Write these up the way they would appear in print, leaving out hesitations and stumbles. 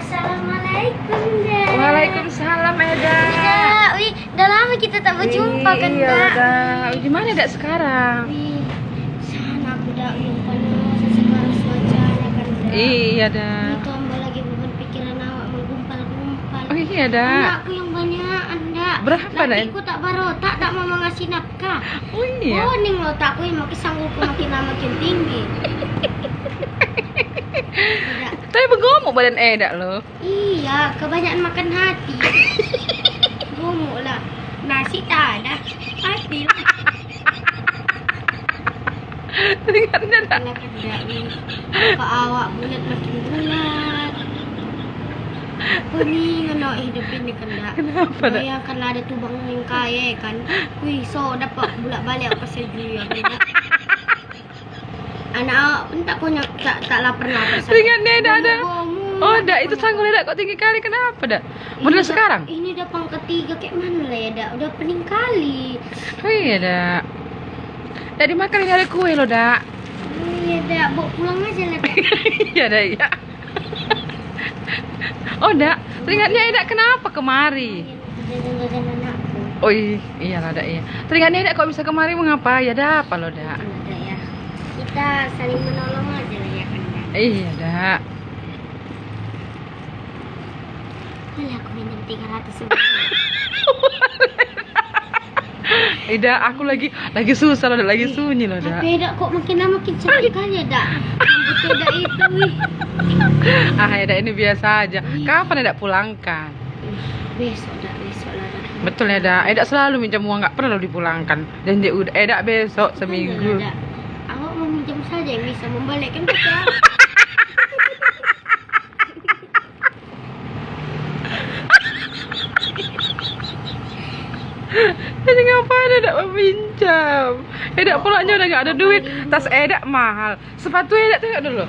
Assalamualaikum, Eda. Waalaikumsalam, Eda. Eda, wih, udah lama kita tak berjumpa kan, Iya, Dak? udah. Gimana, Eda, sekarang? Wih, sana aku dak yang penuh sekarang cuacanya kan, Dak. Iya, Dak. Itu Amba lagi beban pikiran awak menggumpal-gumpal. Oh iya, Dak. Anakku yang banyak, Anda. Berapa, Dak? Lakiku tak barotak, tak mau ngasih nafkah. Oh iya. Ning lo takku yang makin sanggulku makin lama makin tinggi. Eda. Tapi bergomok badan Eda loh. Iya, kebanyakan makan hati. Gemuk lah. Nasi tak ada. Hati lah. Teringatnya, Dak. Kena kedak ni. Muka awak bulat makin bulat. Pening anak hidup ini kena. Kenapa, Dak? Bayangkanlah ada tubang yang kaya kan. Wih, so dapat bulak balik apa saja ya kena. Anak awak pun tak punya tak lapar-lapar. Teringatnya, Eda ada. Gemuk-gemuk. Oh, Dak, itu sanggul Eda kok tinggi kali. Kenapa, Dak? Model sekarang? Ini udah pangkat 3 kayak mana lah ya, Dak? Udah pening kali. Oh iya, Dak. Dak, dimakan ini ada kue loh, Dak. Oh iya, Dak. Bawa pulang aja lah, Dak. Iya, Dak, iya. Oh, Dak, teringatnya Eda kenapa kemari? Jajan-jajan anakku. Oh iya lah, Dak, iya. Teringatnya Eda kok bisa kemari mengapa? Ya, ada apa loh, Dak? Ada ya. Kita saling menolong aja lah ya kan, Dak. Iya, Dak. Boleh aku minjem 300 ribu. Eda, aku lagi susah loh, Dak. Lagi sunyi loh, Dak. Tapi Dak kok makin lama makin cantik kali ya, Dak. Rambut Dak itu, wih. Ah, Eda, ini biasa aja. Kapan Eda pulangkan? Besok, Dak. Besok lah, Dak. Betul ya, Eda. Eda selalu minjam uang, nggak pernah lo dipulangkan. Dan dia udah Eda besok seminggu. Dak. Awak mau minjem saja yang bisa membalikkan kita. Jadi ngapain Eda meminjam? Eda pulangnya udah nggak ada duit. Tas Eda mahal. Sepatu Eda tengok dulu.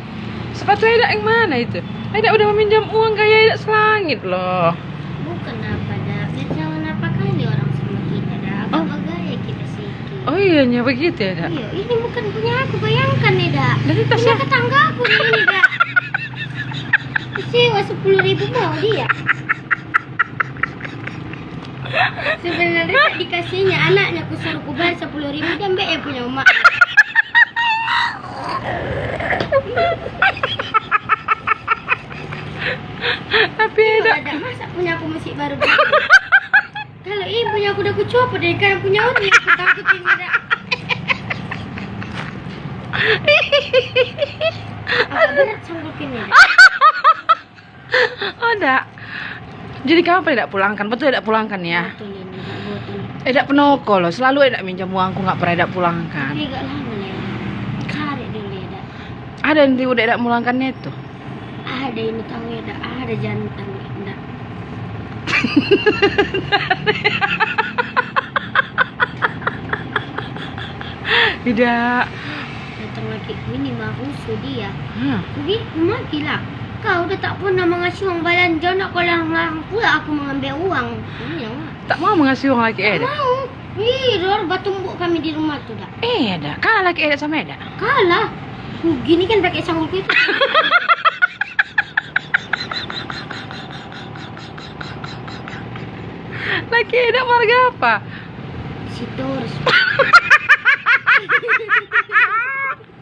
Sepatu Eda yang mana itu? Eda udah meminjam uang gaya Eda selangit loh. Bukan apa, Dak. Biar jangan apa kali orang sama kita, Dak. Oh. Apa gaya kita sih? Oh iya nya begitu ya, Dak. Iya, ini bukan punya aku, bayangkan nih, Dak. Dari Punya tasnya. tetangga aku ini, Dak. Sewa 10.000 mau dia. Sebenarnya tak dikasihnya anaknya, aku suruh ku bayar 10.000 dia ambil yang punya emak. Tapi Eda Ada masa punya aku masih baru. Kalau ibunya aku udah kucopot dari karena punya aku yang aku takutin, Dak. Agak berat sanggupinnya, Dak. oh, Dak. Jadi kapan Eda pulangkan? Betul Eda pulangkan ya? Betul ini, Dak, betul. Eda penoko loh. Selalu Eda minjam uangku, nggak pernah Eda pulangkan. Tapi agak lama lah ya. Cari dulu ya, Dak. Ada yang udah Eda pulangkannya itu. Ada ini tahu ya, Dak. Ada jantan ya, Dak. Tidak. Datang lagi ini marusu dia. Hah. Jadi mati lah. Kau udah tak pernah mengasih uang belanja, nak kau larang pula aku mengambil uang. Ini yang Tak mau mengasih uang lagi Eda. mau. Ih, Dor, batumbuk kami di rumah tuh, Dak. Eda, kalah lagi Eda sama Eda. Kalah. Gini kan pakai sanggulku itu. Laki Eda marga apa? Situ harus.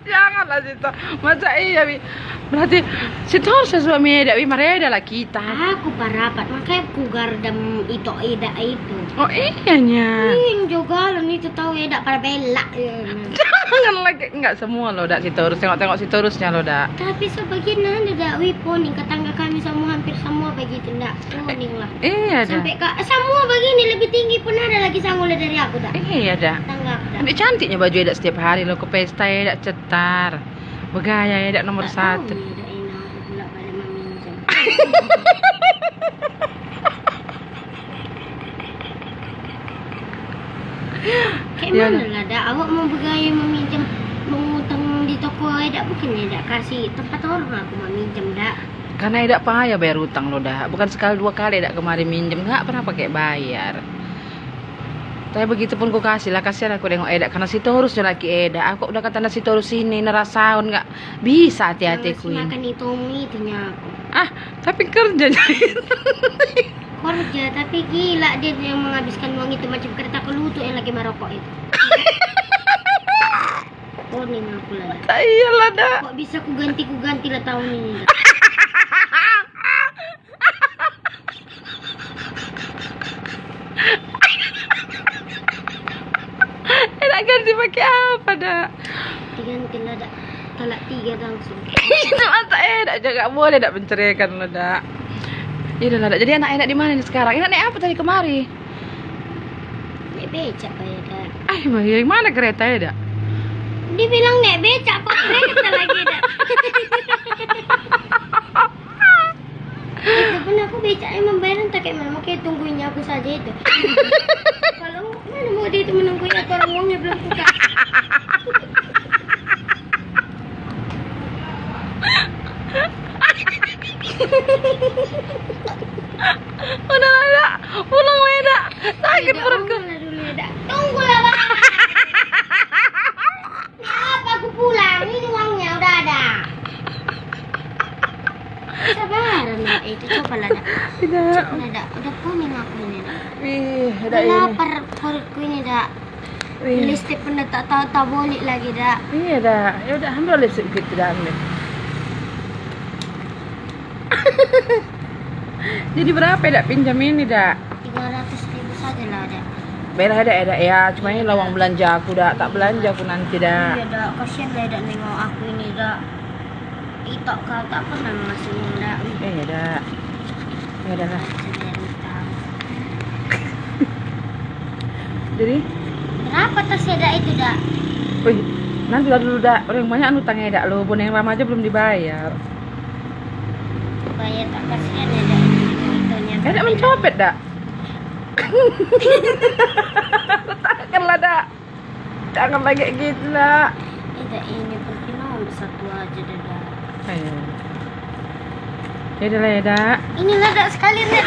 Janganlah Sito. Masa iya, Wi? Berarti Sito harus suami Eda, Wi. Mari Eda lah kita. Aku parapat, makanya aku gardam itu Eda itu. Oh iyanya. Yang jogalan itu tahu Eda pada belak ya. Jangan lagi. Enggak semua loh, Dak. Sito harus tengok-tengok Sito harusnya loh, Dak. Tapi sebagian ada Dak, wiponing tetangga kami semua hampir semua begitu, Dak. Kuning lah. Iya, Dak. Sampai semua begini lebih tinggi pun ada lagi sanggul dari aku, Dak. Iya, Dak. Tetangga aku, Dak. Nanti cantiknya baju Eda setiap hari lo ke pesta Eda cetar. Bergaya Eda nomor Tak 1. tahu ni, Dak, Ina aku pula balik meminjam. Kayak Ya, mana lah, Dak? Awak mau bergaya meminjam, mengutang di toko Eda, bukannya Dak kasih tempat orang aku meminjam, Dak. Karena Eda payah bayar utang lo, Dak. Bukan sekali dua kali Eda kemarin minjem, nggak pernah pakai bayar. Tapi begitu pun ku kasih lah, kasihan aku nengok Eda karena si Torus laki Eda. Aku udah kata si Torus ini nerasaun nggak bisa hati-hatiku Yang ini. makan itu itunya aku. Ah, tapi kerja jahit. Kerja, tapi gila dia yang menghabiskan uang itu macam kereta kelutut yang lagi merokok itu. Kuning aku lah. Tak iyalah dah. Kok bisa ku ganti lah tahun ini dah. Nak ganti pakai apa dah? Diganti lah dah. Talak 3 langsung. Masa dak juga boleh dak menceraikan lo dak. Ya udah lah dak. Jadi anak enak di mana nih sekarang? Enak naik apa tadi kemari? Naik becak kayak dah. Ay, yang mana kereta ya dak? Dia bilang naik becak kok kereta lagi dah. Itu pun aku becaknya membayar tak kayak mana, makanya tungguin aku saja itu. Kalau mana mau dia itu menungguin atau orang uangnya belum buka. Udah lah dak. Pulang lah dak. Sakit Tidak, perutku. lah dulu ya dak. Tunggulah bang. Kenapa aku pulang? Ini uangnya udah ada. Sabaran dak, itu coba lah dak. Tidak. Nah dak, udah kuning aku ini dak. Wih, Udah dak ini. lapar perutku ini dak. Wih. Listrik pun dah tak tahu balik lagi dak. Iya dak. Ya udah ambil lipstick gitu dah ambil. Jadi berapa dak pinjam ini dak? 300.000 saja lah dak. Merah dak ya, cuma ini lawang belanja aku dak, tak belanja aku nanti dak. Iya dak, kasihan lah dak nengok aku ini dak. Itok kau tak pernah ngasih uang dak. Ya dak. Ya udah lah. Jadi, Berapa tasnya dak itu dak? wih, nanti lah dulu dak. Orang banyak anu utangnya dak lo, boneng lama aja belum dibayar. Bayar tak kasihan ya dak. Dak mencopet dak. Takkanlah dak. Jangan pakai gitu dak. Tidak ini pergi nomor satu aja dah. Ayo. Ya udah lah ya dak. Inilah dak sekalian dah.